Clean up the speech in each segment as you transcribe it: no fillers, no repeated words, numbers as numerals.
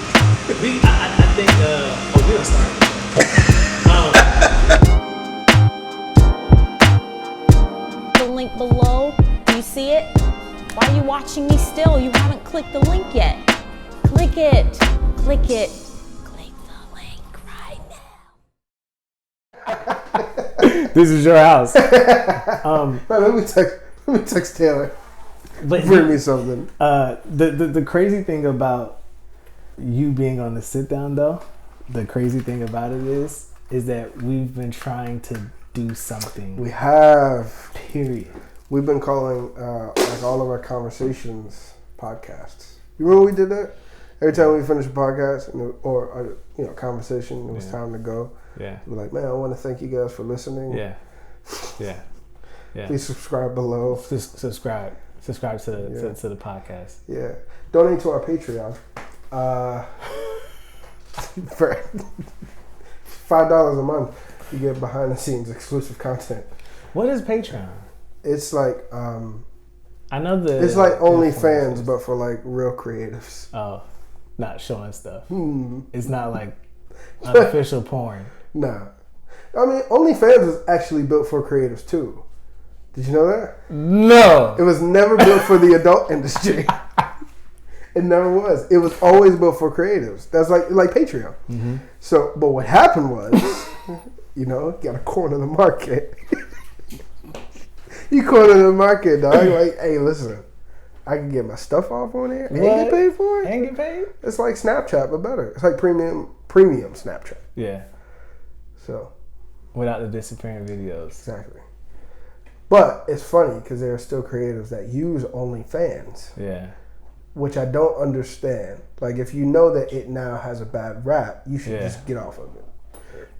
I think, we don't start. The link below, do you see it? Why are you watching me still? You haven't clicked the link yet. Click it. Click it. Click the link right now. This is your house. Let me text Taylor. But bring me something. The crazy thing about you being on the sit down though, the crazy thing about it is that we've been trying to do something. We have. Period. We've been calling like all of our conversations podcasts. You remember we did that? Every time we finish a podcast or a conversation, it was time to go. Yeah. We're like, man, I want to thank you guys for listening. Yeah. Please subscribe below. Subscribe to the podcast. Yeah. Donate to our Patreon. For $5 a month, you get behind the scenes exclusive content. What is Patreon? It's like I know it's like OnlyFans, but for like real creatives. Oh, not showing stuff. Hmm. It's not like unofficial porn. Nah. I mean, OnlyFans is actually built for creatives too. Did you know that? No. It was never built for the adult industry. It never was. It was always built for creatives. That's like Patreon. Mm-hmm. So, but what happened was, you got to corner the market. You corner the market, dog. Like, hey, listen, I can get my stuff off on here and get paid for it. And get paid? It's like Snapchat, but better. It's like premium Snapchat. Yeah. So. Without the disappearing videos. Exactly. But it's funny because there are still creatives that use OnlyFans. Yeah. Which I don't understand. Like, if you know that it now has a bad rap, you should just get off of it.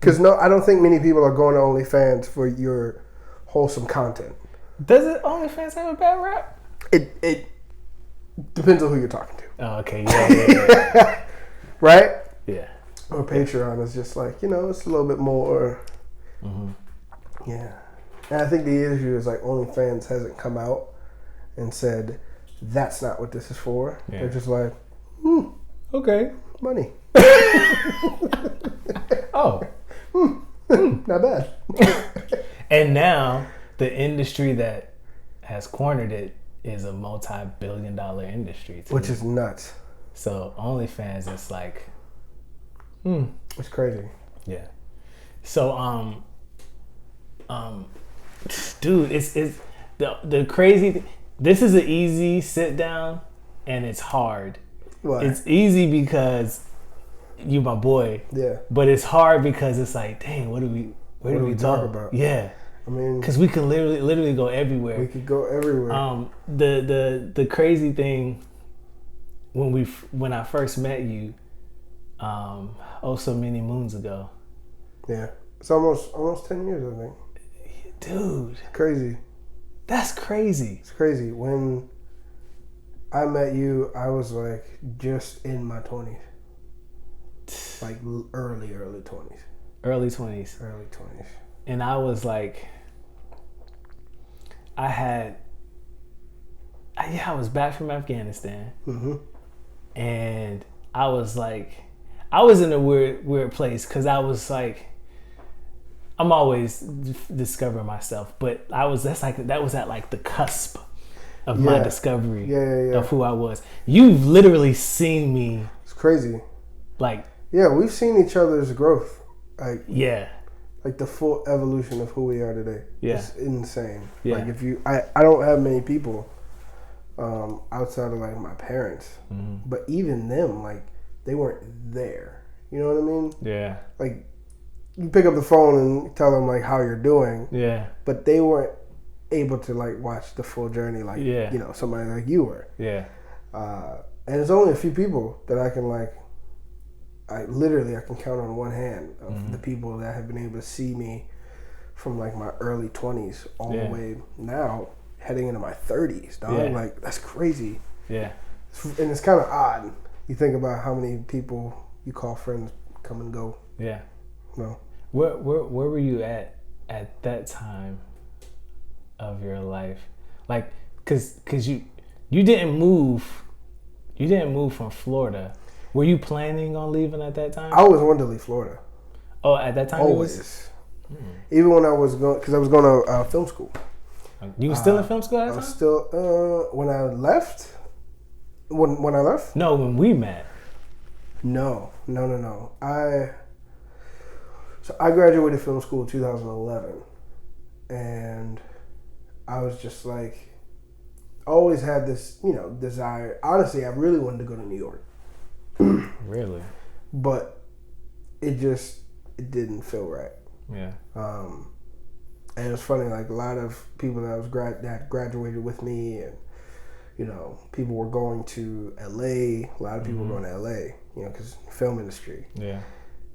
Because I don't think many people are going to OnlyFans for your wholesome content. Does it OnlyFans have a bad rap? It depends on who you're talking to. Oh, okay. Yeah. Right? Yeah. Or Patreon is just like, it's a little bit more. Mm-hmm. Yeah. And I think the issue is like OnlyFans hasn't come out and said, that's not what this is for. Yeah. They're just like, okay, money. Oh, not bad. And now the industry that has cornered it is a multi-billion-dollar industry, which is nuts. So OnlyFans is like, it's crazy. Yeah. So dude, it's the crazy. This is an easy sit down, and it's hard. What? It's easy because you my boy. Yeah. But it's hard because it's like, dang, where do we talk about? Yeah. I mean, because we can literally go everywhere. We could go everywhere. The crazy thing when I first met you, so many moons ago. Yeah. It's almost 10 years, I think. Dude. Crazy. That's crazy. It's crazy. When I met you, I was like just in my 20s. Like early 20s. Early 20s. Early 20s. And I was like, I was back from Afghanistan. Mm-hmm. And I was in a weird place because I was like, I'm always discovering myself, but that was at like the cusp of my discovery of who I was. You've literally seen me. It's crazy. Like, yeah, we've seen each other's growth. Like, yeah, like the full evolution of who we are today. Yeah, it's insane. Yeah. Like I don't have many people outside of like my parents, but even them, like they weren't there. You know what I mean? Yeah. Like, you pick up the phone and tell them like how you're doing. Yeah. But they weren't able to like watch the full journey like somebody like you were. Yeah. And there's only a few people that I can I can count on one hand of the people that have been able to see me from like my early 20s all the way now heading into my 30s, dog. Yeah. Like, that's crazy. Yeah. And it's kind of odd. You think about how many people you call friends come and go. Yeah. No. Where were you at that time of your life? Like, cause you didn't move from Florida Were you planning on leaving at that time? I always wanted to leave Florida. Oh, at that time? Always. Even when I was going, because I was going to film school. You were still in film school at that time? I was still, when I left? When I left? No, when we met. No. I graduated film school in 2011, and I was just like, always had this, desire. Honestly, I really wanted to go to New York. Really? But it didn't feel right. Yeah. And it was funny, like a lot of people that graduated with me, and people were going to LA. A lot of people were going to LA, because film industry. Yeah.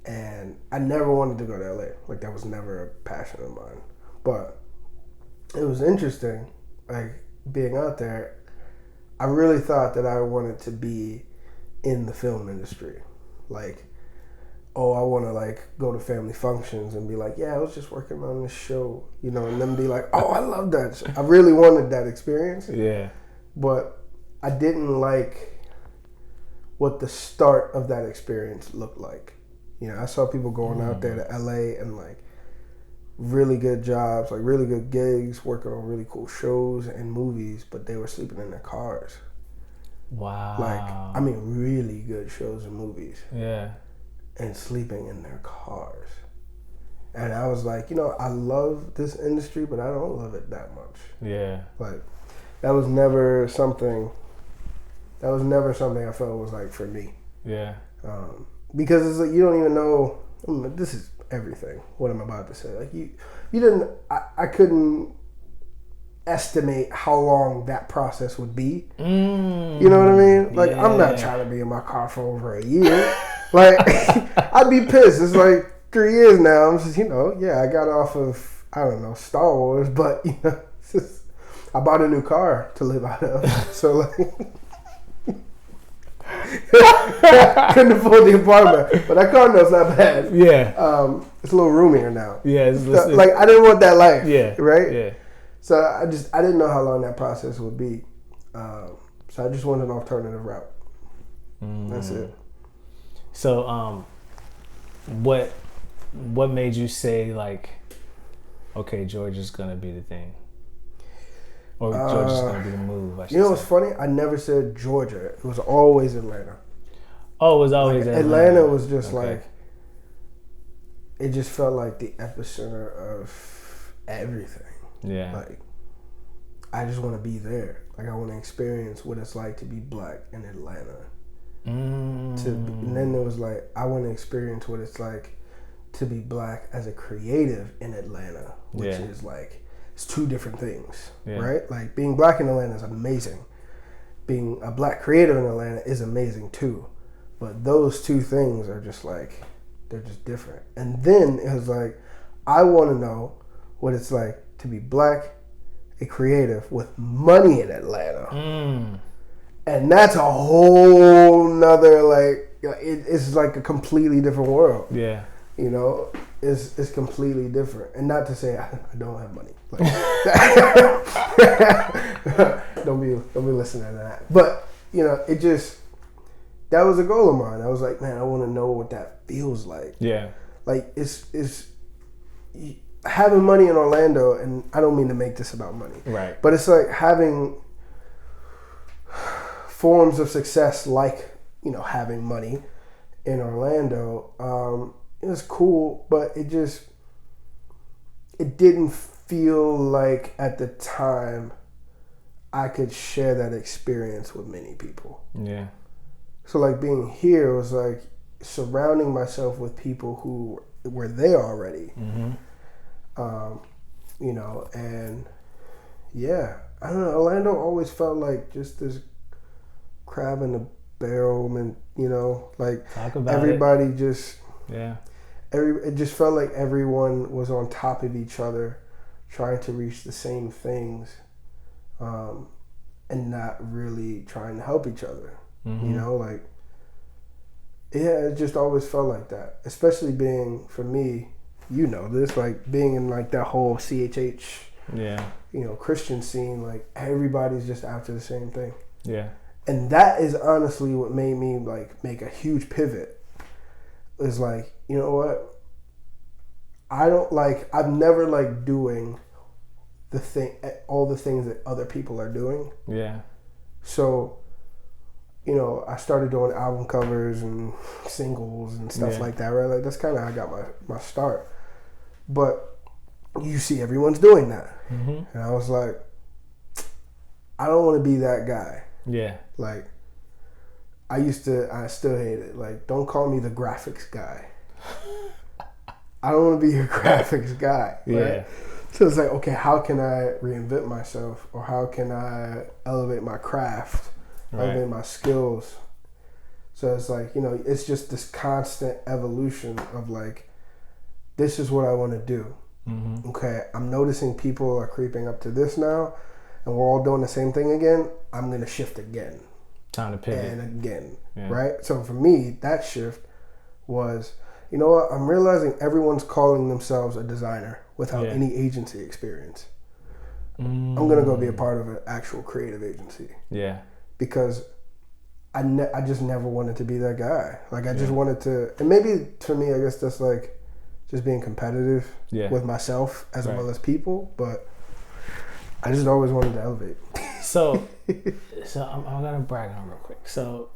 And I never wanted to go to LA. Like, that was never a passion of mine. But it was interesting, like, being out there. I really thought that I wanted to be in the film industry. Like, oh, I want to, like, go to family functions and be like, yeah, I was just working on this show, and then be like, oh, I love that. I really wanted that experience. Yeah. But I didn't like what the start of that experience looked like. I saw people going out there to LA and, like, really good jobs, like really good gigs, working on really cool shows and movies, but they were sleeping in their cars. Wow. Like, I mean, really good shows and movies. Yeah. And sleeping in their cars. And I was like, I love this industry, but I don't love it that much. Yeah. Like, that was never something I felt was like for me. Yeah. Because it's like, you don't even know, this is everything, what I'm about to say. Like, I couldn't estimate how long that process would be. You know what I mean? Like, yeah. I'm not trying to be in my car for over a year. Like, I'd be pissed. It's like 3 years now. I'm just, I got off of, I don't know, Star Wars, but, it's just, I bought a new car to live out of. So, like, couldn't afford the apartment, but that condo's not bad. Yeah. It's a little roomier now. Yeah. It's like, I didn't want that life. Yeah. Right? Yeah. So I didn't know how long that process would be. So I just wanted an alternative route. That's it. So, what made you say, like, okay, Georgia's gonna be the thing, or Georgia's gonna be the move? I should what's funny? I never said Georgia. It was always Atlanta. Oh, it was always like, Atlanta was just like, it just felt like the epicenter of everything. Yeah. Like, I just want to be there. Like, I want to experience what it's like to be black in Atlanta. And then there was like, I want to experience what it's like to be black as a creative in Atlanta, which is like, it's two different things, right? Like, being black in Atlanta is amazing. Being a black creative in Atlanta is amazing too. But those two things are just like, they're just different. And then it was like, I want to know what it's like to be black, a creative with money in Atlanta. And that's a whole nother, like, it's like a completely different world. Yeah. It's completely different. And not to say I don't have money. Like, don't be listening to that. But, it just, that was a goal of mine. I was like, man, I want to know what that feels like. Yeah. Like, it's having money in Orlando, and I don't mean to make this about money. Right. But it's like having forms of success, like, having money in Orlando. It was cool, but it didn't feel like at the time I could share that experience with many people. Yeah. So, like, being here was like surrounding myself with people who were there already. And I don't know, Orlando always felt like just this crab in the barrel, and like, everybody it. It just felt like everyone was on top of each other, trying to reach the same things, and not really trying to help each other. It just always felt like that, especially being, for me, this, like, being in, like, that whole CHH Christian scene. Like, everybody's just after the same thing. Yeah. And that is honestly what made me like make a huge pivot. Is like, you know what? I'm never like doing all the things that other people are doing. Yeah. So, you know, I started doing album covers and singles and stuff like that, right? Like that's kind of how I got my start. But you see everyone's doing that. Mm-hmm. And I was like, I don't want to be that guy. Yeah. Like, I still hate it. Like, don't call me the graphics guy. I don't want to be your graphics guy. Right? Yeah. So it's like, okay, how can I reinvent myself? Or how can I elevate my craft? Elevate my skills? So it's like, you know, it's just this constant evolution of like, this is what I want to do. Mm-hmm. Okay, I'm noticing people are creeping up to this now, and we're all doing the same thing again. I'm going to shift again. Time to pivot. And again, right? So for me, that shift was, you know what? I'm realizing everyone's calling themselves a designer without any agency experience. I'm going to go be a part of an actual creative agency. Yeah. Because I just never wanted to be that guy. Like, I just wanted to, and maybe for me, I guess that's like just being competitive with myself as well as people, but I just always wanted to elevate. So I'm gonna brag on real quick. So,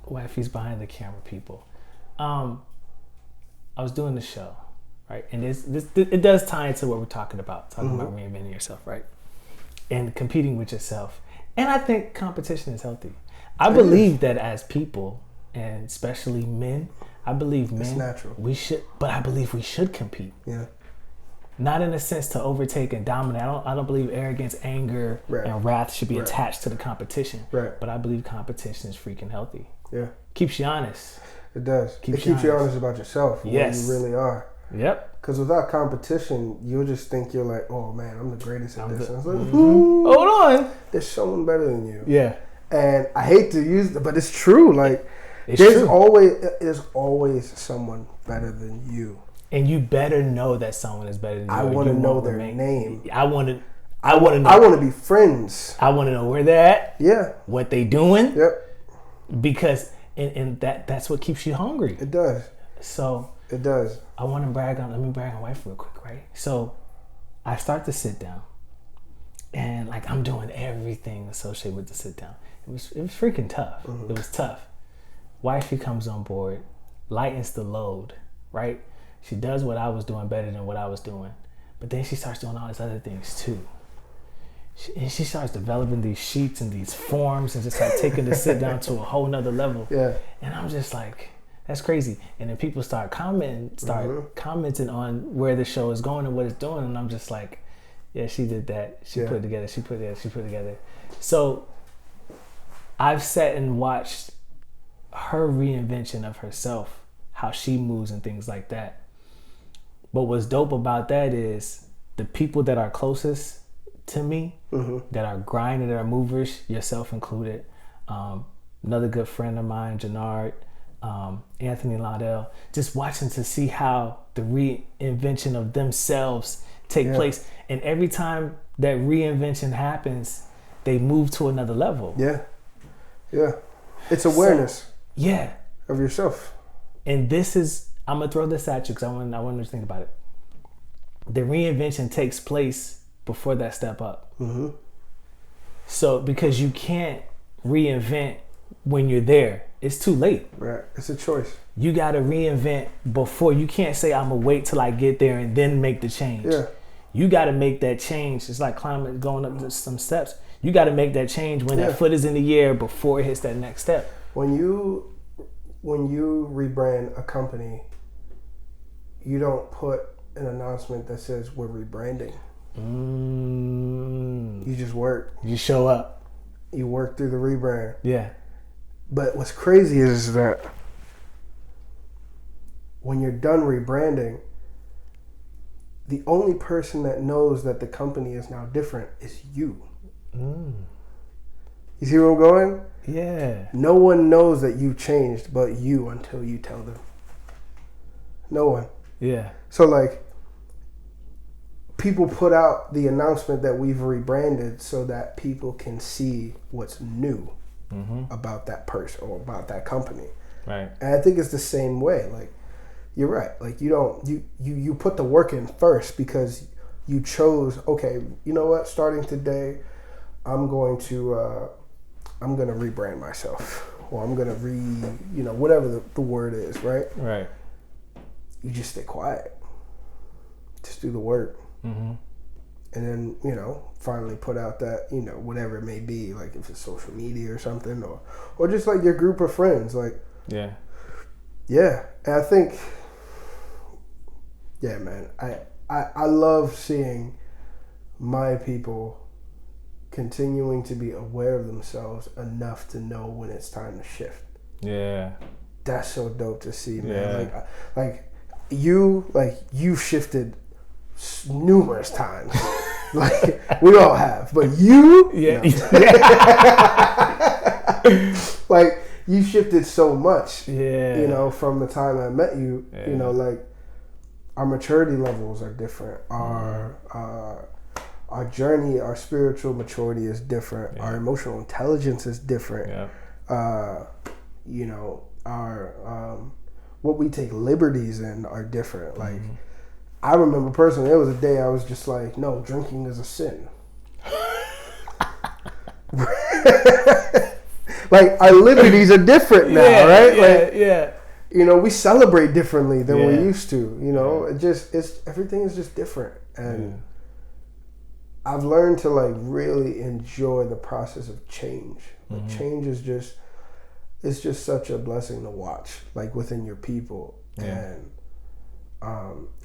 wifey's behind the camera, people. I was doing the show, right? And it does tie into what we're talking about about reinventing yourself, right? And competing with yourself. And I think competition is healthy. I believe that as people, and especially men, I believe men, it's natural. I believe we should compete. Yeah. Not in a sense to overtake and dominate. I don't believe arrogance, anger, and wrath should be attached to the competition. Right. But I believe competition is freaking healthy. Yeah. Keeps you honest. It does. It keeps you honest about yourself. Yes. What you really are. Yep. Because without competition, you'll just think you're like, oh man, I'm the greatest at this. And it's like, hold on. There's someone better than you. Yeah. And I hate to use it, but it's true. Like, there's always someone better than you. And you better know that someone is better than you. I want to know their name. I want to know. I want to be friends. I want to know where they're at. Yeah. What they doing. Yep. Because and that's what keeps you hungry. It does. So it does. Let me brag on wife real quick, right? So I start to sit down, and like I'm doing everything associated with the sit down. It was freaking tough. Mm-hmm. It was tough. Wifey comes on board, lightens the load, right? She does what I was doing better than what I was doing. But then she starts doing all these other things too. She starts developing these sheets and these forms and just like taking the sit down to a whole nother level. Yeah. And I'm just like, that's crazy. And then people start commenting on where the show is going and what it's doing. And I'm just like, yeah, she did that. She put it together. So I've sat and watched her reinvention of herself, how she moves and things like that. But what's dope about that is the people that are closest to me, that are grinding, that are movers, yourself included. Another good friend of mine, Jannard, Anthony Laudel, just watching to see how the reinvention of themselves take place. And every time that reinvention happens, they move to another level. Yeah. Yeah. It's awareness. Of yourself. And this is, I'm gonna throw this at you because I want you to think about it. The reinvention takes place before that step up. Mm-hmm. So because you can't reinvent when you're there, it's too late. Right, it's a choice. You gotta reinvent before. You can't say I'm gonna wait till I get there and then make the change. Yeah. You gotta make that change. It's like climbing, going up some steps. You gotta make that change when that foot is in the air before it hits that next step. When you rebrand a company, you don't put an announcement that says we're rebranding. You just work. You show up. You work through the rebrand. Yeah. But what's crazy is that when you're done rebranding, the only person that knows that the company is now different is you. You see where I'm going? Yeah. No one knows that you've changed but you until you tell them. No one. Yeah. So like, people put out the announcement that we've rebranded so that people can see what's new. about that person or about that company. Right. And I think it's the same way. Like, you're right. Like, you put the work in first because you chose, okay, you know what, starting today, I'm going to rebrand myself, or I'm going to whatever the word is, right? Right. You just stay quiet. Just do the work. Mm-hmm. And then, finally put out that, whatever it may be, like if it's social media or something, or just like your group of friends, like. Yeah. Yeah. And I think, yeah, man, I love seeing my people continuing to be aware of themselves enough to know when it's time to shift. Yeah. That's so dope to see, man. Yeah. Like you shifted numerous times. Like, we all have, but you, yeah. No. Like, you shifted so much, yeah. From the time I met you, Yeah. like, our maturity levels are different. Our journey, our spiritual maturity is different. Yeah. Our emotional intelligence is different. Yeah. Our what we take liberties in are different. Like, I remember personally, there was a day I was just like, no, drinking is a sin. Like, our liberties are different now, right? Yeah, like, we celebrate differently than we used to. It's everything is just different, and I've learned to like really enjoy the process of change. Like, change is just such a blessing to watch, like, within your people, and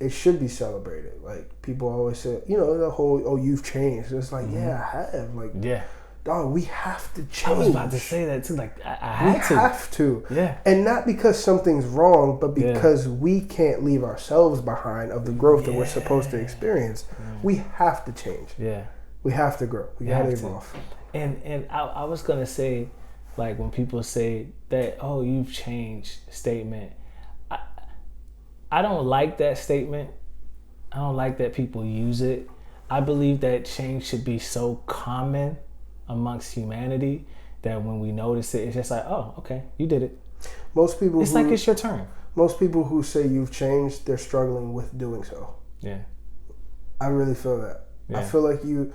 it should be celebrated. Like, people always say, the whole, oh, you've changed. It's like, yeah, I have. Like, dog, we have to change. I was about to say that too. Like, I have to. Yeah. And not because something's wrong, but because we can't leave ourselves behind of the growth that we're supposed to experience. We have to change. Yeah. We have to grow. We gotta evolve. And I was gonna say, like, when people say that, oh, you've changed statement, I don't like that statement. I don't like that people use it. I believe that change should be so common amongst humanity that when we notice it, it's just like, oh, okay, you did it. Most people, it's like it's your turn. Most people who say you've changed, they're struggling with doing so. Yeah. I really feel that. Yeah. I feel like you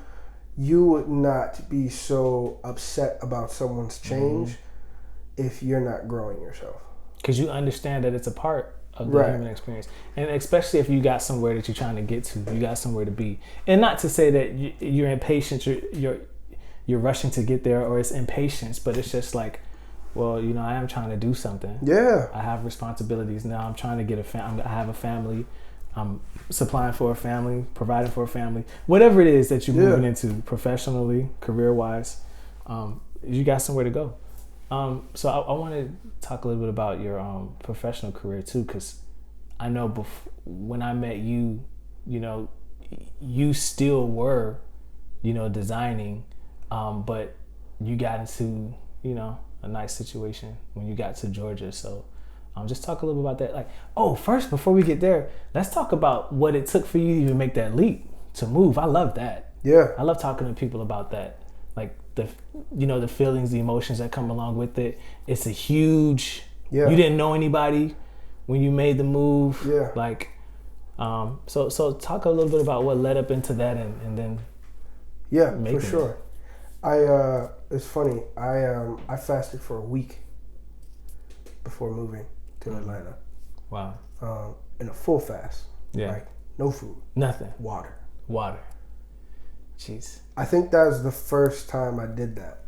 would not be so upset about someone's change if you're not growing yourself. Because you understand that it's a part of the human experience, and especially if you got somewhere that you're trying to get to, you got somewhere to be, and not to say that you're impatient, you're rushing to get there, or it's impatience, but it's just like, well, I am trying to do something. Yeah, I have responsibilities now. I'm trying to get I have a family. I'm supplying for a family, providing for a family, whatever it is that you're moving into professionally, career-wise. You got somewhere to go. So I want to talk a little bit about your professional career too, because I know when I met you, you still were, designing, but you got into, a nice situation when you got to Georgia. So just talk a little bit about that. Like, first, before we get there, let's talk about what it took for you to even make that leap to move. I love that. Yeah. I love talking to people about that. Like, the feelings, the emotions that come along with it. It's a huge, you didn't know anybody when you made the move. Yeah. Like, so talk a little bit about what led up into that and then. Yeah, for sure. It's funny. I fasted for a week before moving to Atlanta. Wow. In a full fast. Yeah. Like, no food. Nothing. Water. Jeez. I think that was the first time I did that,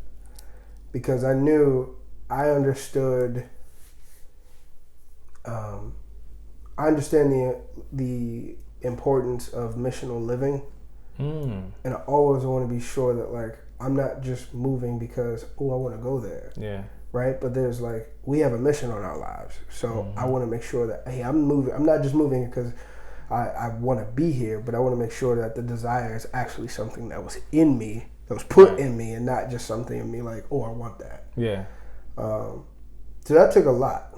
because I understood. I understand the importance of missional living, and I always want to be sure that, like, I'm not just moving because I want to go there. Yeah. Right, but there's like, we have a mission on our lives, so I want to make sure that, hey, I'm moving. I'm not just moving because I want to be here, but I want to make sure that the desire is actually something that was in me, that was put in me, and not just something in me like, oh, I want that. Yeah. So that took a lot.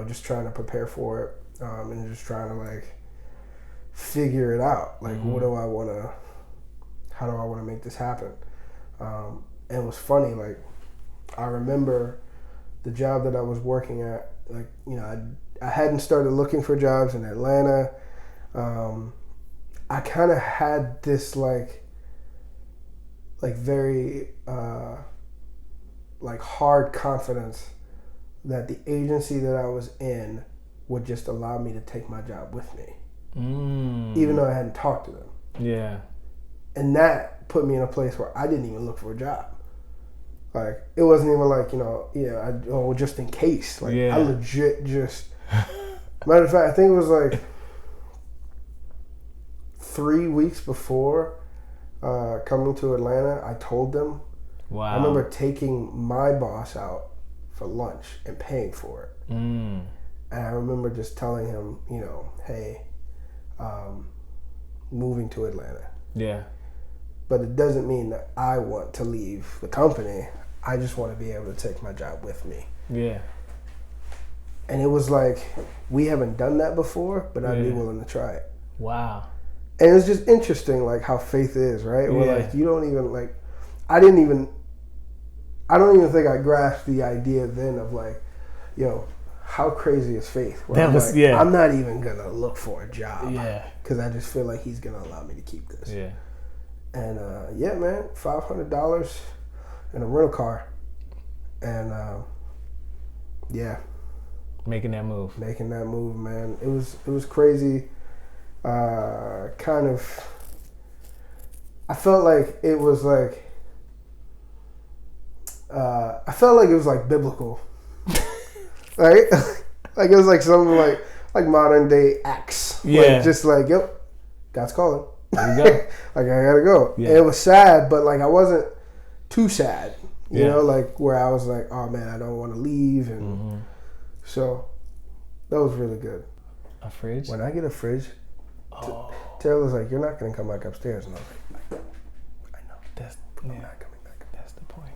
Just trying to prepare for it, and just trying to like figure it out. Like, how do I want to make this happen? And it was funny, like, I remember the job that I was working at, like, you know, I hadn't started looking for jobs in Atlanta. I kind of had this, like very, like, hard confidence that the agency that I was in would just allow me to take my job with me. Even though I hadn't talked to them. Yeah. And that put me in a place where I didn't even look for a job. Like, it wasn't even like, you know, just in case. Like, I legit just... Matter of fact, I think it was like 3 weeks before coming to Atlanta, I told them. Wow. I remember taking my boss out for lunch and paying for it. And I remember just telling him, you know, hey, moving to Atlanta. Yeah. But it doesn't mean that I want to leave the company. I just want to be able to take my job with me. Yeah. And it was like, we haven't done that before, but I'd be willing to try it. Wow. And it's just interesting, like, how faith is, right? Where, like, you don't even, like, I don't even think I grasped the idea then of, like, yo, how crazy is faith? Where That I'm was, like, I'm not even going to look for a job. Yeah. Because I just feel like he's going to allow me to keep this. Yeah. And, yeah, man, $500 in a rental car. And, yeah. Making that move. Making that move, man. It was crazy. Kind of, I felt like it was like, I felt like it was like biblical. Right? Like it was like something like modern day Acts. Yeah. Like, just like, yep, God's calling. There you go. Like, I gotta go. Yeah. And it was sad, but like I wasn't too sad. You Yeah. know, like where I was like, oh man, I don't want to leave. And so that was really good. A fridge? When I get a fridge, Taylor's like, you're not gonna come back upstairs. And I was like, I know. I'm not coming back. That's the point.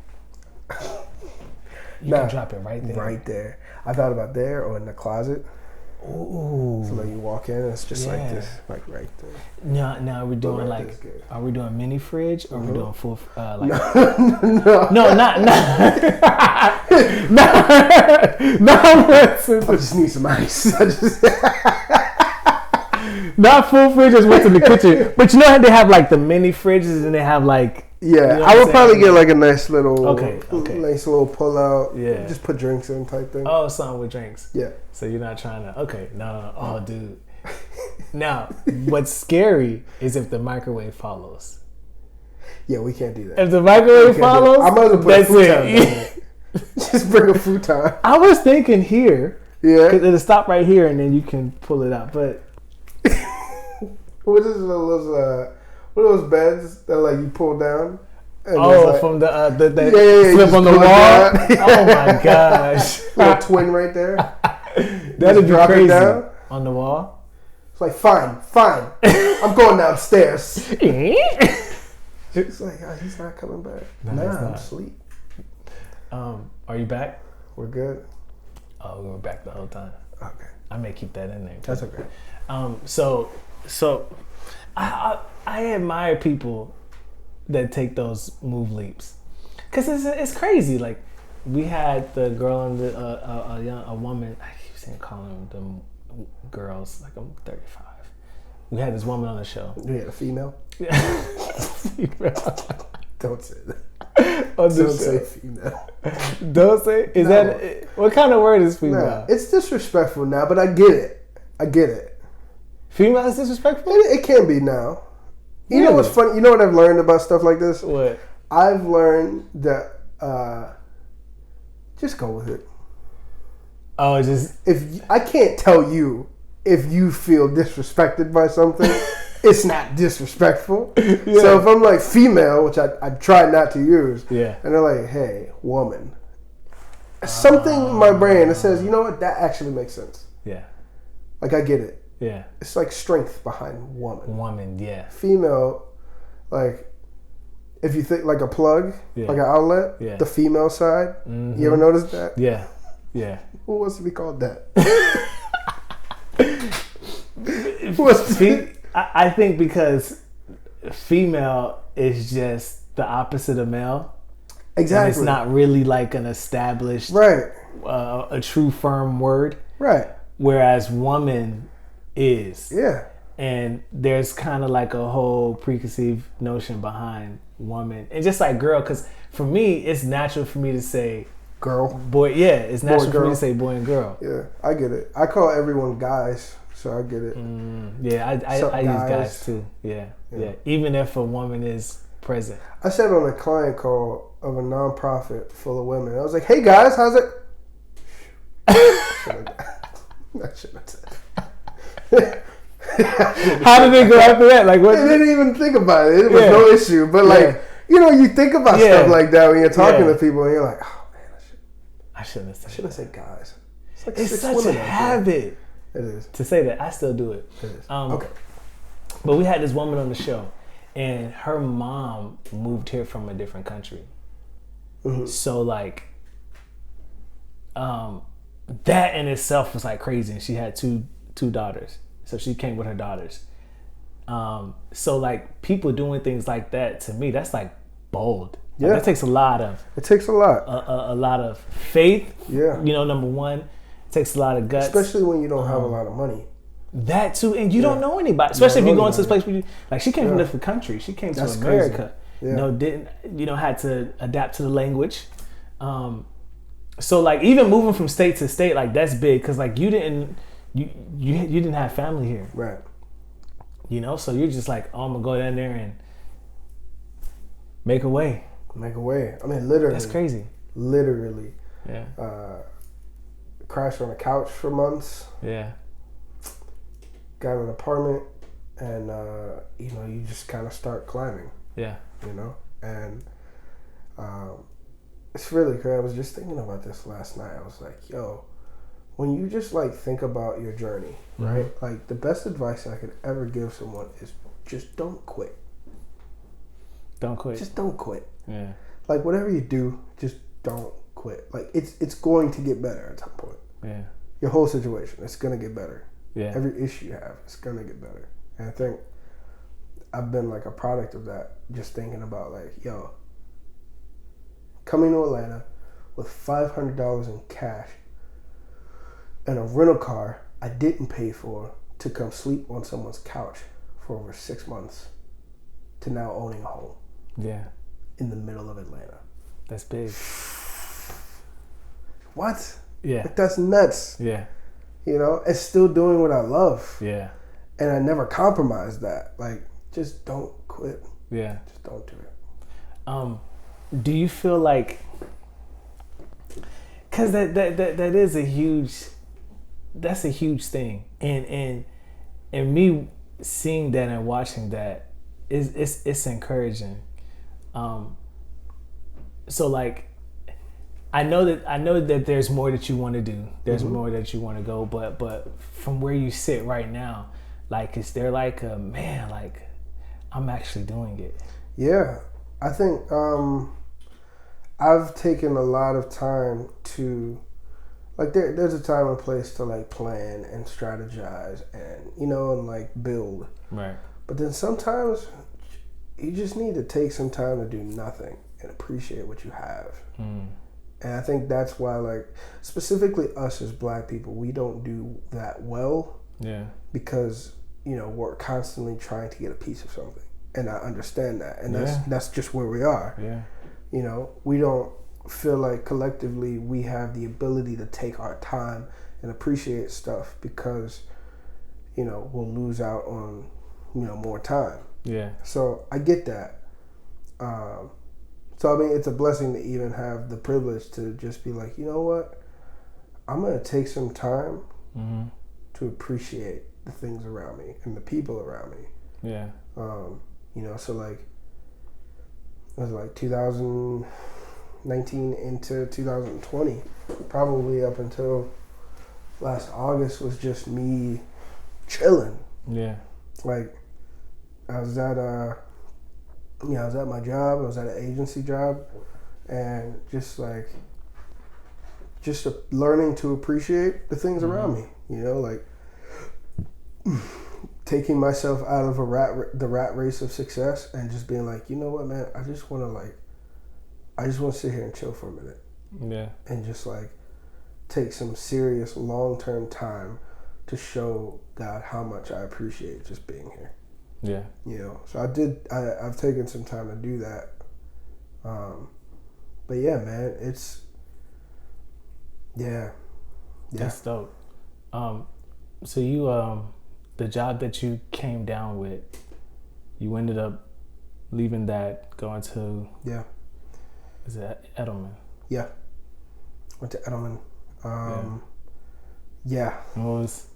You can drop it right there. Right there. I thought about there or in the closet. Ooh. So like you walk in, it's just like this, like right there. Now are we doing right like, there's good. are we doing mini fridge or are we doing full, like, No. no, not, I just need some ice. not full fridges, what's in the kitchen. But you know how they have like the mini fridges and they have like, Yeah, you know I would what I'm probably saying? get like a nice little, Okay. nice little pull out. Yeah. Just put drinks in type thing. Oh, something with drinks. Yeah. So you're not trying to, okay, no. Oh, dude. Now, what's scary is if the microwave follows. Yeah, we can't do that. If the microwave follows, I might as well put that's a futon it. in it. Just bring a futon. I was thinking here, Yeah. because it'll stop right here and then you can pull it out. But What is those beds that like you pull down? And like, from the yeah, slip just on the pull it wall. down. Oh my gosh, little twin right there. that'd be drop it crazy. down. On the wall. It's like fine. I'm going downstairs. It's like, oh, he's not coming back. No, nah, he's I'm not. asleep. Are you back? We're good. Oh, we were back the whole time. Okay, I may keep that in there. that's okay. So I admire people that take those move leaps, cause it's crazy. Like we had the girl and a woman. I keep saying calling them girls. Like I'm 35. We had this woman on the show. We had a female. Don't say that. On the Don't say show. female. Don't say. Is No. that what kind of word is female? Nah, it's disrespectful now, but I get it. Female is disrespectful. It can be now. You know Really? what's funny? You know what I've learned about stuff like this? What? I've learned that just go with it. Oh, it's just If I can't tell you if you feel disrespected by something, it's not disrespectful. Yeah. So if I'm like female, which I try not to use, Yeah. and they're like, hey, woman, something in my brain that says, you know what, that actually makes sense. yeah, Like I get it. yeah. It's like strength behind woman. Woman, yeah, Female, like if you think like a plug, Yeah. like an outlet, Yeah. the female side. You ever notice that? yeah, yeah. Who wants to be called that? Who wants to be? I think because female is just the opposite of male. Exactly. And it's not really like an established, right, a true firm word. right. Whereas woman is. Yeah. And there's kind of like a whole preconceived notion behind woman. And just like girl, because for me, it's natural for me to say Girl. boy. Yeah, it's natural for me girl. to say boy and girl. Yeah, I get it. I call everyone guys, so I get it. Yeah, I use guys too. Yeah. Even if a woman is present. I said on a client call of a nonprofit full of women, I was like, "Hey guys, how's it?" I shouldn't have said. How did they go after that? Like what? They didn't even think about it. It was no issue. But like, you think about stuff like that when you're talking to people, and you're like, "Oh man, I shouldn't have said guys." It's such a habit. It is to say that. I still do it. It is. Okay. But we had this woman on the show, and her mom moved here from a different country. Mm-hmm. So like, that in itself was like crazy. And she had two daughters, so she came with her daughters. So like people doing things like that, to me, that's like bold. Like, that takes a lot of. It takes a lot. A lot of faith. Yeah. Number one, it takes a lot of guts. Especially when you don't have a lot of money. That too, and you don't know anybody. Especially if you go into this place where you, like, she came from a different country. She came to America. Crazy. Had to adapt to the language. So like even moving from state to state, like that's big because like you didn't have family here, right? So you're just like, oh, I'm gonna go down there and make a way. Make a way. I mean, literally. That's crazy. Literally. Yeah. Crashed on a couch for months. Yeah. Got an apartment, and you just kind of start climbing. Yeah. And it's really crazy. I was just thinking about this last night. I was like, yo, when you just like think about your journey, right? Like the best advice I could ever give someone is just don't quit. Don't quit. Just don't quit. Yeah. Like whatever you do, just don't quit. Like it's going to get better at some point. Yeah. Your whole situation, it's gonna get better. Yeah. Every issue you have, it's gonna get better. And I think I've been like a product of that. Just thinking about like, yo, coming to Atlanta with $500 in cash and a rental car I didn't pay for to come sleep on someone's couch for over 6 months to now owning a home. Yeah. In the middle of Atlanta. That's big. What? Yeah. Like, that's nuts. Yeah. And still doing what I love. Yeah. And I never compromised that. Like, just don't quit. Yeah. Just don't do it. Do you feel like, because that is that's a huge thing, and me seeing that and watching that it's encouraging. So like, I know that there's more that you want to do. There's more that you want to go, but from where you sit right now, like, is there like a man, like, I'm actually doing it? Yeah, I think I've taken a lot of time to, like, there's a time and place to like plan and strategize and and like build. Right. But then sometimes you just need to take some time to do nothing and appreciate what you have. And I think that's why, like, specifically us as Black people, we don't do that well. Yeah. Because, we're constantly trying to get a piece of something. And I understand that. And that's just where we are. Yeah. We don't feel like collectively we have the ability to take our time and appreciate stuff because, we'll lose out on, more time. Yeah. So I get that. So I mean, it's a blessing to even have the privilege to just be like, you know what? I'm going to take some time to appreciate the things around me and the people around me. Yeah. So like, it was like 2019 into 2020, probably up until last August was just me chilling. Yeah. Like, I was at my job. I was at an agency job, and just learning to appreciate the things around me. Like taking myself out of the rat race of success and just being like, you know what, man, I just want to like I just want to sit here and chill for a minute. Yeah. And just like take some serious long-term time to show God how much I appreciate just being here. Yeah. You know, so I've taken some time to do that. But yeah, man, it's, yeah. That's dope. So you, the job that you came down with, you ended up leaving that, going to, is it Edelman? Yeah. Went to Edelman. Yeah. Let's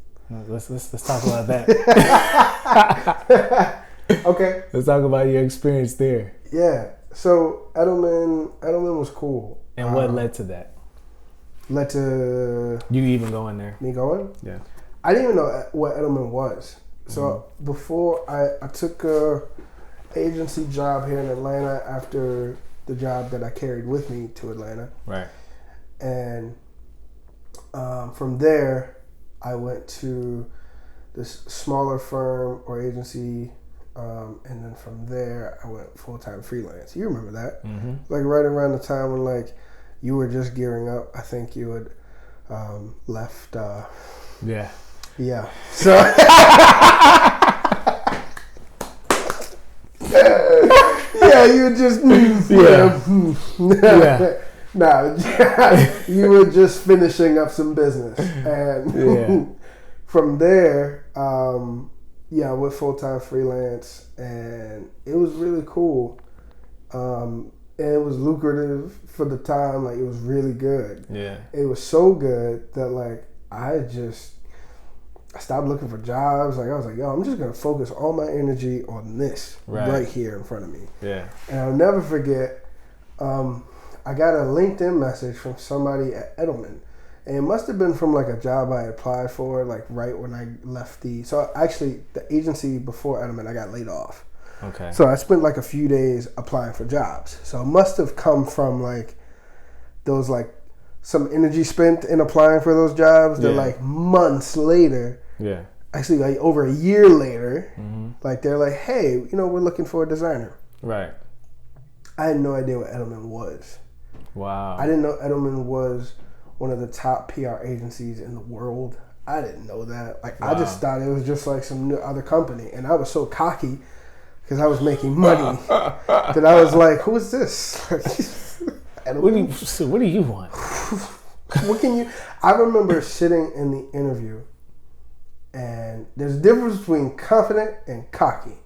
talk about that. Okay. Let's talk about your experience there. Yeah. So Edelman was cool. And what led to that? Led to you even going there? Me going? Yeah. I didn't even know what Edelman was. So before I took a agency job here in Atlanta after the job that I carried with me to Atlanta. Right. And from there, I went to this smaller firm or agency, and then from there, I went full-time freelance. You remember that? Mm-hmm. Like right around the time when like you were just gearing up, I think you had left. Yeah. Yeah. So. Yeah, you just. Yeah. Nah, you were just finishing up some business, and from there, I went full-time freelance, and it was really cool. And it was lucrative for the time. Like, it was really good. Yeah, it was so good that like I stopped looking for jobs. Like I was like, yo, I'm just gonna focus all my energy on this right here in front of me. Yeah, and I'll never forget. I got a LinkedIn message from somebody at Edelman, and it must have been from like a job I applied for, like right when I left so actually the agency before Edelman, I got laid off. Okay. So I spent like a few days applying for jobs. So it must have come from like those like some energy spent in applying for those jobs that like months later. Yeah. Actually like over a year later, like they're like, hey, we're looking for a designer. Right. I had no idea what Edelman was. Wow. I didn't know Edelman was one of the top PR agencies in the world. I didn't know that. Like, I just thought it was just like some other company. And I was so cocky because I was making money that I was like, who is this? What do you want? What can you... I remember sitting in the interview, and there's a difference between confident and cocky.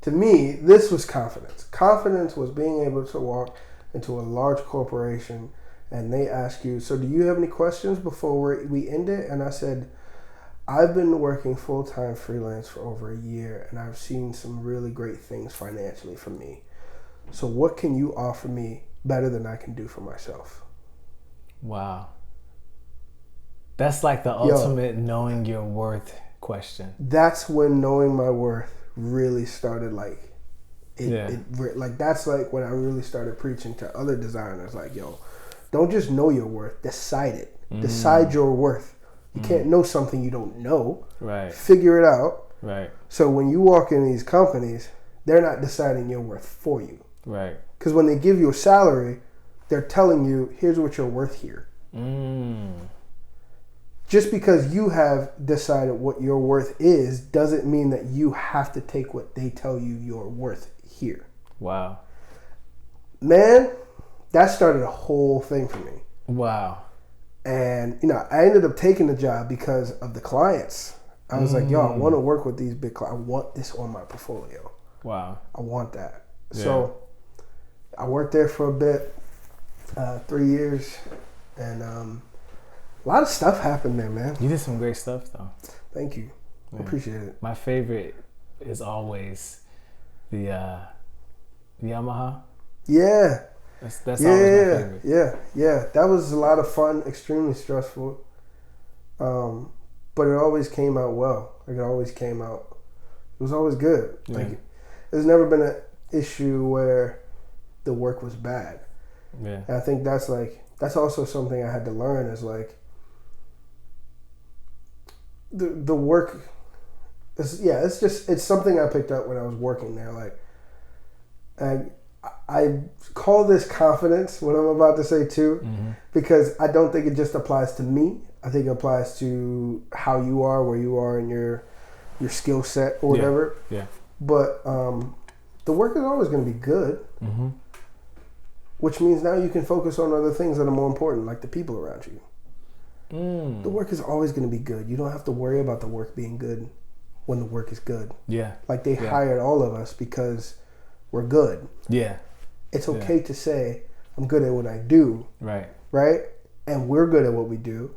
To me, this was confidence. Confidence was being able to walk into a large corporation and they ask you, so do you have any questions before we end it? And I said, I've been working full-time freelance for over a year and I've seen some really great things financially for me. So what can you offer me better than I can do for myself? Wow. That's like the ultimate knowing your worth question. That's when knowing my worth really started like like that's like when I really started preaching to other designers like, yo, don't just know your worth, decide it. Decide your worth. You can't know something you don't know. Right. Figure it out. Right. So when you walk in these companies, they're not deciding your worth for you. Right. Because when they give you a salary, they're telling you, here's what you're worth here. Just because you have decided what your worth is doesn't mean that you have to take what they tell you you're worth here. Wow. Man, that started a whole thing for me. Wow. And, I ended up taking the job because of the clients. I was like, yo, I want to work with these big clients. I want this on my portfolio. Wow. I want that. Yeah. So I worked there for a bit, 3 years, and a lot of stuff happened there, man. You did some great stuff, though. Thank you. Yeah. I appreciate it. My favorite is always the Yamaha. Yeah. That's always my favorite. Yeah. That was a lot of fun, extremely stressful. But it always came out well. Like, it always came out. It was always good. Yeah. Like, there's never been an issue where the work was bad. Yeah. And I think that's also something I had to learn is like, the work, it's something I picked up when I was working there. Like, I call this confidence, what I'm about to say too, because I don't think it just applies to me. I think it applies to how you are, where you are in your skill set or whatever. Yeah. But the work is always going to be good, which means now you can focus on other things that are more important, like the people around you. The work is always going to be good. You don't have to worry about the work being good when the work is good. Yeah. Like they hired all of us because we're good. Yeah. It's okay to say, I'm good at what I do. Right. Right? And we're good at what we do.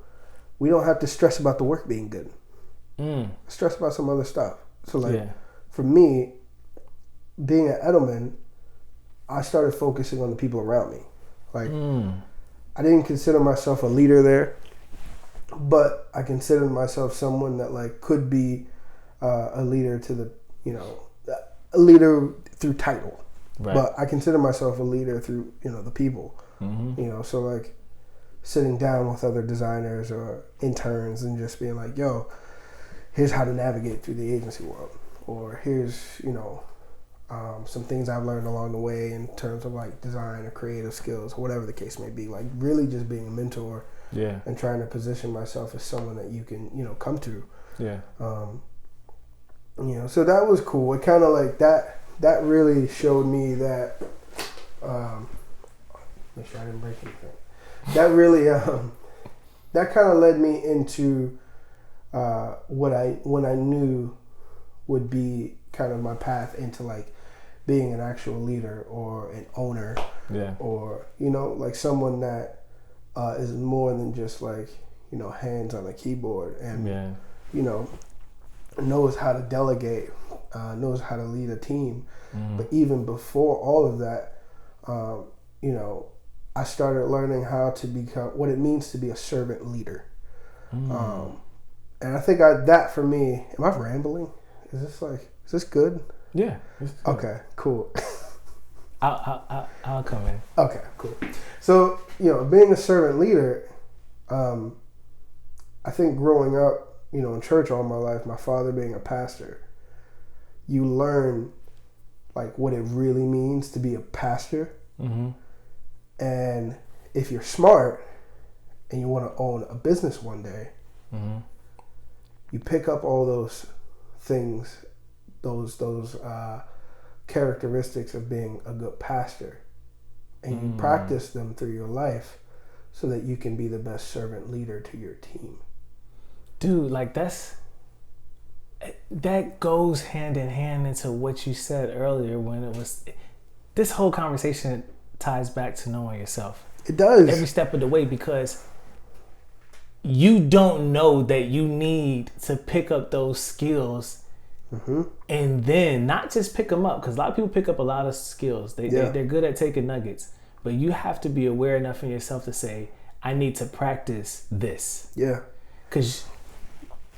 We don't have to stress about the work being good. Stress about some other stuff. So like, for me, being at Edelman, I started focusing on the people around me. Like, I didn't consider myself a leader there, but I considered myself someone that like could be a leader to the, a leader through title. Right. But I consider myself a leader through, the people. So like sitting down with other designers or interns and just being like, yo, here's how to navigate through the agency world. Or here's, some things I've learned along the way in terms of like design or creative skills, or whatever the case may be. Like really just being a mentor and trying to position myself as someone that you can, come to. Yeah. So that was cool. It kind of like that really showed me that, make sure I didn't break anything. That really, that kind of led me into what I knew would be kind of my path into like being an actual leader or an owner, or like someone that is more than just like hands on a keyboard and knows how to delegate, knows how to lead a team. But even before all of that, I started learning how to become what it means to be a servant leader. And I think that for me, am I rambling? Is this good? Yeah. Okay, cool. I'll come in. Okay, cool. So, being a servant leader, I think growing up, in church all my life, my father being a pastor, you learn like what it really means to be a pastor. And if you're smart and you want to own a business one day, you pick up all those things, those characteristics of being a good pastor, and you practice them through your life so that you can be the best servant leader to your team. Dude, like that goes hand in hand into what you said earlier when it was, this whole conversation ties back to knowing yourself. It does. Every step of the way, because you don't know that you need to pick up those skills and then not just pick them up, because a lot of people pick up a lot of skills. They're good at taking nuggets, but you have to be aware enough in yourself to say, I need to practice this. Yeah. Because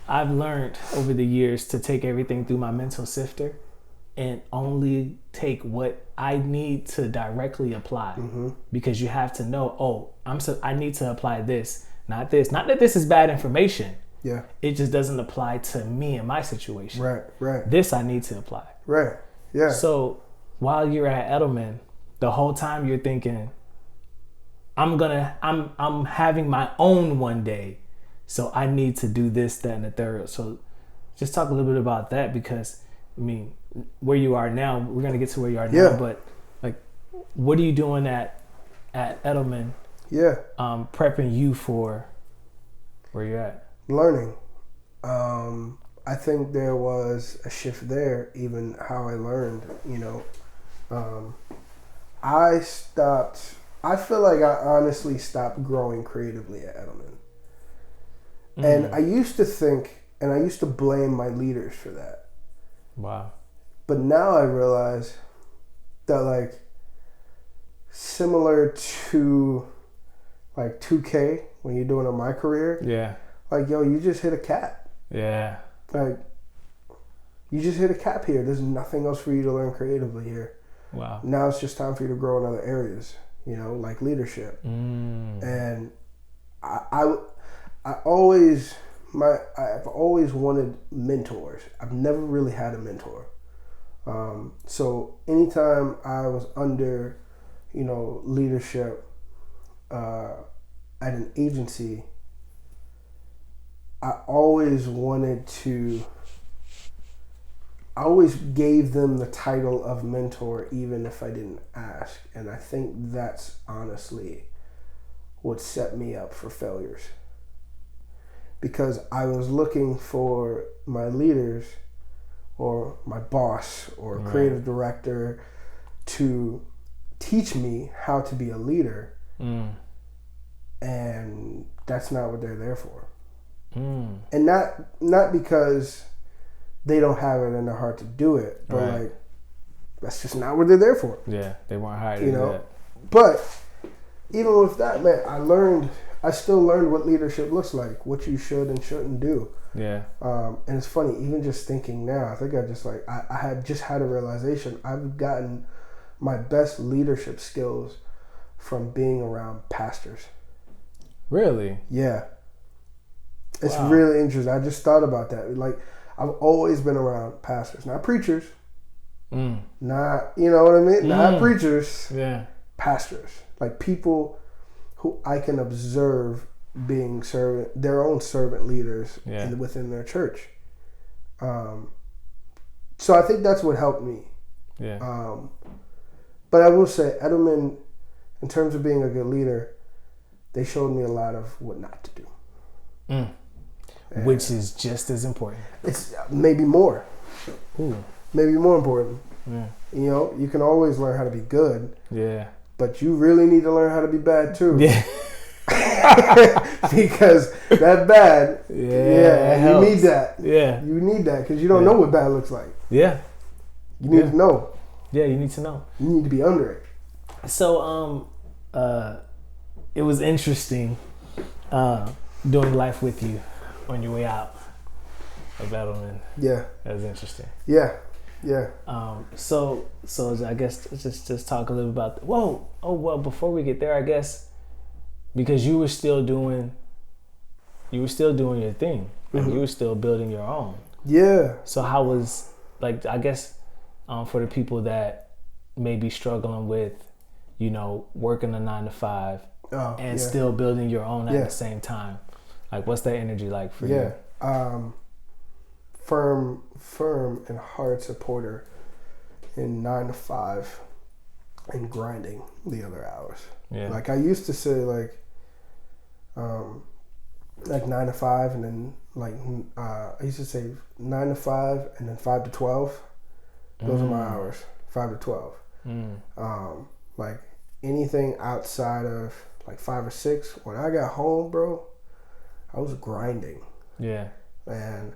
I've learned over the years to take everything through my mental sifter and only take what I need to directly apply. Because you have to know, I need to apply this, not this. Not that this is bad information. Yeah. It just doesn't apply to me and my situation. Right. This I need to apply. Right. Yeah. So while you're at Edelman, the whole time you're thinking, I'm having my own one day. So I need to do this, that, and the third. So just talk a little bit about that, because where you are now, we're going to get to where you are now, but like, what are you doing at Edelman? Yeah. Prepping you for where you're at. Learning. I think there was a shift there, even how I learned, I feel like I honestly stopped growing creatively at Edelman. And I used to think, and I used to blame my leaders for that. Wow. But now I realize that like similar to like 2K when you're doing a My Career. Yeah. Like, yo, you just hit a cap. Yeah. Like, you just hit a cap here. There's nothing else for you to learn creatively here. Wow. Now it's just time for you to grow in other areas, like leadership. And I've always wanted mentors. I've never really had a mentor. So anytime I was under, leadership at an agency, I always gave them the title of mentor even if I didn't ask. And I think that's honestly what set me up for failures. Because I was looking for my leaders or my boss or creative director to teach me how to be a leader. And that's not what they're there for. And not because they don't have it in their heart to do it, but like that's just not what they're there for. Yeah, they weren't hired to do that. But even with that, man, I still learned what leadership looks like, what you should and shouldn't do. Yeah. And it's funny, even just thinking now, I think I had just had a realization. I've gotten my best leadership skills from being around pastors. Really? Yeah. It's really interesting. I just thought about that. Like, I've always been around pastors, not preachers. Not, you know what I mean? Not preachers. Yeah. Pastors. Like people who I can observe being their own servant leaders within their church. So I think that's what helped me. Yeah. But I will say, Edelman, in terms of being a good leader, they showed me a lot of what not to do. Which is just as important. It's maybe more. Ooh. Maybe more important. Yeah. You can always learn how to be good. Yeah. But you really need to learn how to be bad too. Yeah. Because that bad, you need that. Yeah. You need that because you don't know what bad looks like. Yeah. You need to know. Yeah, you need to know. You need to be under it. So, it was interesting doing life with you on your way out of Edelman. Yeah. That was interesting. Yeah. Yeah. So I guess just talk a little about. Before we get there, I guess because you were still doing your thing, and you were still building your own. Yeah. So how was I guess for the people that may be struggling with, working a 9 to 5 and still building your own at the same time, what's that energy like for you? Firm and hard supporter in 9 to 5 and grinding the other hours. Yeah. I used to say 9 to 5 and then I used to say 9 to 5 and then 5 to 12. Those are my hours. 5 to 12. Anything outside of 5 or 6, when I got home, bro, I was grinding. Yeah. And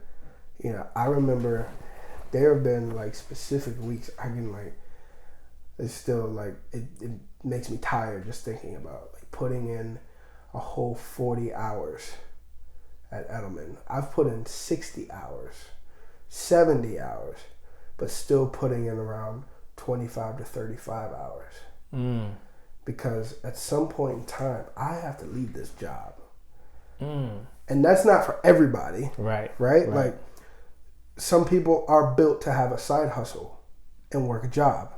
I remember there have been specific weeks I can it's still it makes me tired just thinking about putting in a whole 40 hours at Edelman. I've put in 60 hours, 70 hours, but still putting in around 25 to 35 hours. Because at some point in time, I have to leave this job. And that's not for everybody. Right? Some people are built to have a side hustle and work a job.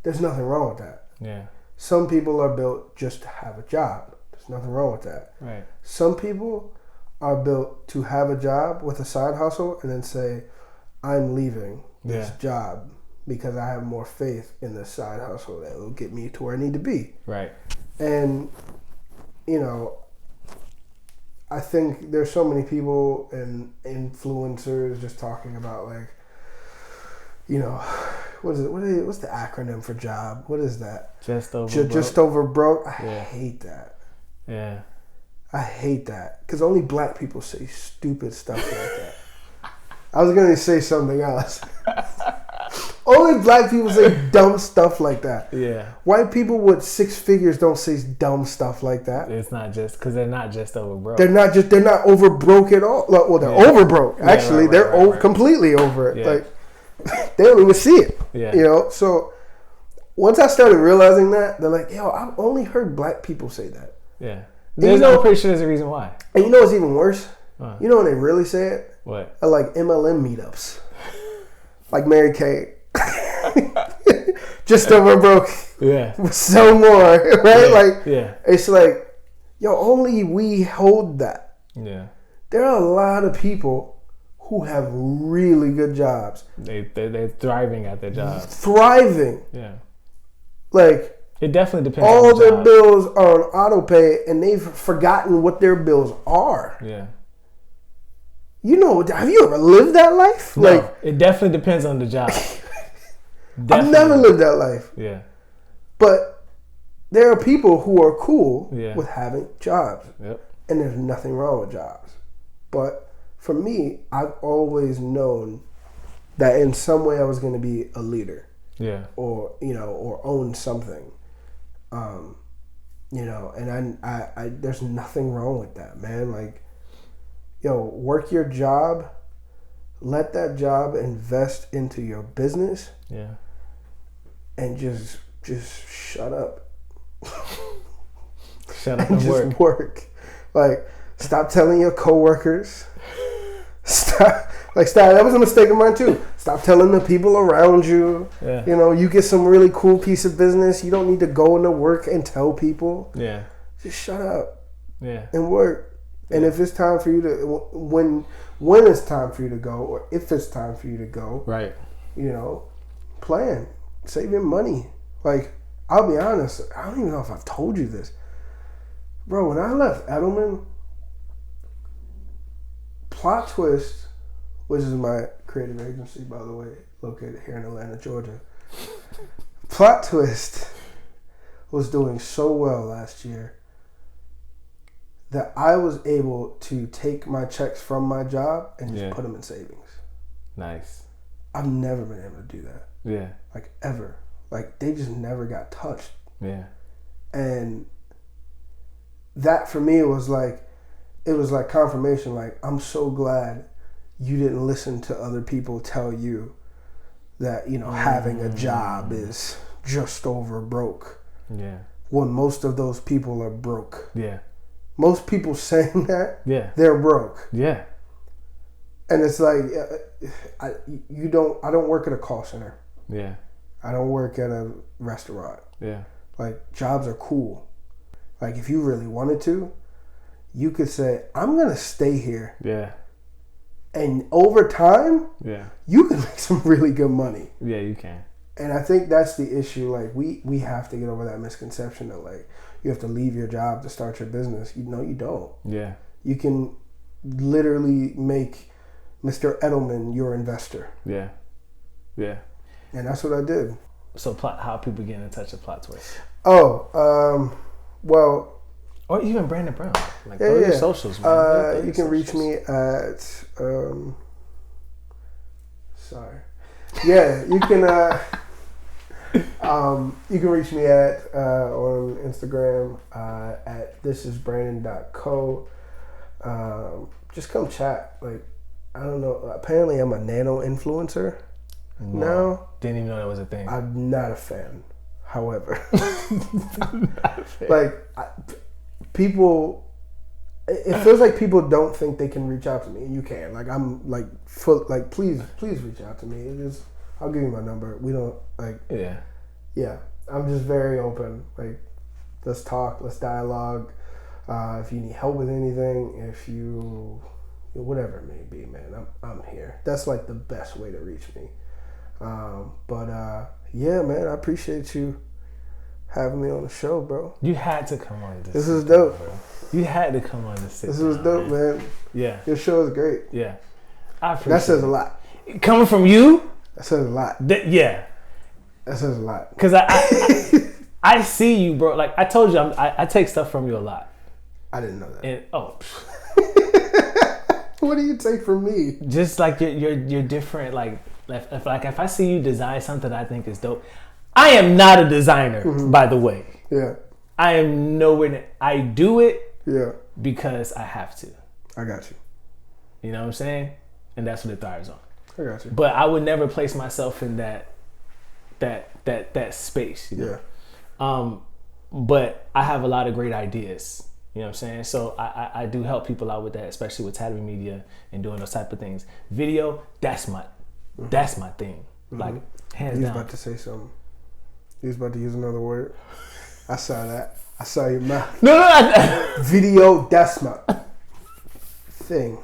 There's nothing wrong with that. Yeah. Some people are built just to have a job. There's nothing wrong with that. Right. Some people are built to have a job with a side hustle and then say, I'm leaving this job because I have more faith in this side hustle that will get me to where I need to be. Right. And, I think there's so many people and influencers just talking about what's the acronym for job? What is that? Just over broke. Just over broke. I hate that. Yeah. I hate that because only black people say stupid stuff like that. I was gonna say something else. Only black people say dumb stuff like that. Yeah. White people with 6 figures don't say dumb stuff like that. It's not just because they're not just over broke. They're not over broke at all. Well, they're over broke. Actually, they're completely over it. Yeah. They don't even see it. Yeah. So once I started realizing that, they're like, yo, I've only heard black people say that. Yeah. I'm pretty sure there's a reason why. And what's even worse? You know when they really say it? What? At MLM meetups. Like Mary Kay. just over broke. Yeah. So more, right? Yeah. Like, yeah. It's like, yo, only we hold that. Yeah. There are a lot of people who have really good jobs. They're thriving at their jobs. Thriving. Yeah. Like, it definitely depends all on the their job. bills are on auto pay and they've forgotten what their bills are. Yeah. You know, have you ever lived that life? No, Like, it definitely depends on the job. I've never lived that life. Yeah. But there are people who are cool Yeah. with having jobs. Yep. And there's nothing wrong with jobs. But for me, I've always known that in some way I was going to be a leader. Yeah. Or, you know, or own something. You know, and I there's nothing wrong with that, man. Like, yo, work your job. Let that job invest into your business. Yeah. And just shut up. Shut up and and just work. Like, stop telling your coworkers. Stop. That was a mistake of mine too. Stop telling the people around you. Yeah. You know, you get some really cool piece of business. You don't need to go into work and tell people. Yeah. Just shut up. Yeah. And work. Yeah. And if it's time for you to, when it's time for you to go, or if it's time for you to go, right? You know, plan, save your money. Like, I'll be honest, I don't even know if I've told you this, bro. When I left Edelman, Plotwist, which is my creative agency, by the way, located here in Atlanta, Georgia. Plotwist was doing so well last year that I was able to take my checks from my job and just put them in savings. Nice. I've never been able to do that. Yeah. Like, ever. Like, they just never got touched. Yeah. And that for me was like, it was like confirmation. Like, I'm so glad you didn't listen to other people tell you that, you know, having a job is just over broke. Yeah. When most of those people are broke. Yeah. Most people saying that, yeah, they're broke. Yeah. And it's like, I don't work at a call center. Yeah. I don't work at a restaurant. Yeah. Like, jobs are cool. Like, if you really wanted to, you could say, I'm going to stay here. Yeah. And over time, yeah, you can make some really good money. Yeah, you can. And I think that's the issue. Like, we have to get over that misconception that, like, you have to leave your job to start your business. You know, you don't. Yeah. You can literally make Mr. Edelman your investor. Yeah. Yeah. And that's what I did. So how people get in touch with Plotwist? Oh, well. Or even Brandon Brown. Like, yeah, go to your socials, man. You can reach me at, sorry. Yeah, you can, you can reach me at, on Instagram, at thisisbrandon.co. Just come chat. Like, I don't know. Apparently I'm a nano influencer now. Didn't even know that was a thing. I'm not a fan. However, like, people, it feels like people don't think they can reach out to me, and you can. Like, I'm like, please reach out to me. It is, I'll give you my number. We don't like. Yeah. I'm just very open. Like, let's talk. Let's dialogue. If you need help with anything, if you, whatever it may be, man, I'm here. That's like the best way to reach me. Yeah, man, I appreciate you having me on the show, bro. You had to come on this. This is dope, bro. You had to come on this. This was dope, man. Yeah, your show is great. Yeah, I appreciate that says a lot. Coming from you, that says a lot. Yeah, that says a lot. Cause I see you, bro. Like, I told you, I take stuff from you a lot. I didn't know that. And what do you take from me? Just like you're different. Like if I see you design something that I think is dope, I am not a designer, by the way. Yeah. I am nowhere near. I do it. Yeah. Because I have to. I got you. You know what I'm saying? And that's what it thrives on. I got you. But I would never place myself in that space. You know? Yeah. But I have a lot of great ideas. You know what I'm saying? So I do help people out with that, especially with TademyMedia and doing those type of things. Video, that's my thing. Like, hands He was down. about to say something. He was about to use another word. I saw that. I saw your mouth. No. Video, that's my thing.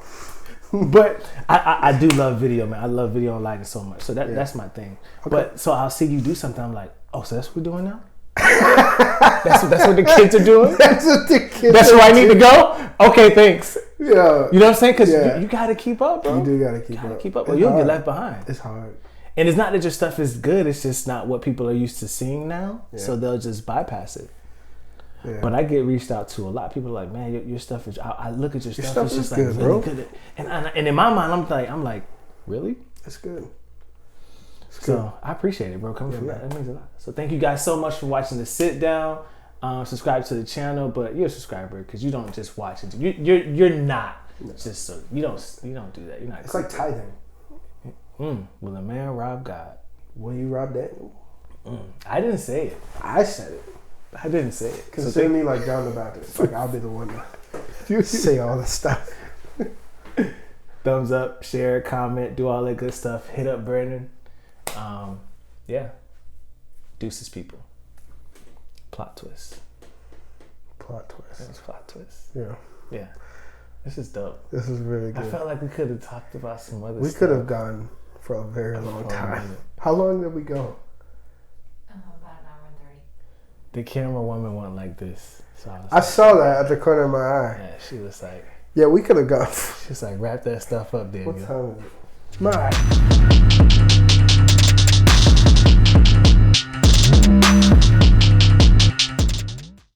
But I do love video, man. I love video and lighting so much. So that's my thing. Okay. But so I'll see you do something. I'm like, oh, so that's what we're doing now? that's what the kids are doing? That's what the kids That's where I need to go? Okay, thanks. Yeah. You know what I'm saying? Because you got to keep up, bro. You do got to keep up. Or you'll get left behind. It's hard. And it's not that your stuff is good. It's just not what people are used to seeing now. Yeah. So they'll just bypass it. Yeah. But I get reached out to a lot. People are like, man, your stuff is. I look at your stuff. It's just good, like really good. And in my mind, I'm like, really? It's good. So I appreciate it, bro. Coming from that means a lot. So thank you guys so much for watching the sit down. Subscribe to the channel, but you're a subscriber because you don't just watch it. You're not just so you don't do that. You're not. It's like tithing. Will a man rob God? Will you rob Daniel? I didn't say it. I said it. I didn't say it. Consider me like John the Baptist. Like I'll be the one to say all the stuff. Thumbs up, share, comment, do all that good stuff. Hit up Brandon. Yeah. Deuces, people. Plot twist. Plot twist. That was plot twist. Yeah. Yeah. This is dope. This is really good. I felt like we could have talked about some other stuff. We could have gone for a very long time. How long did we go? About an hour and 30. The camera woman went like this. So I saw that at the corner of my eye. Yeah, she was like, Yeah, we could have gone. she's like, wrap that stuff up, Daniel. What time is it? My.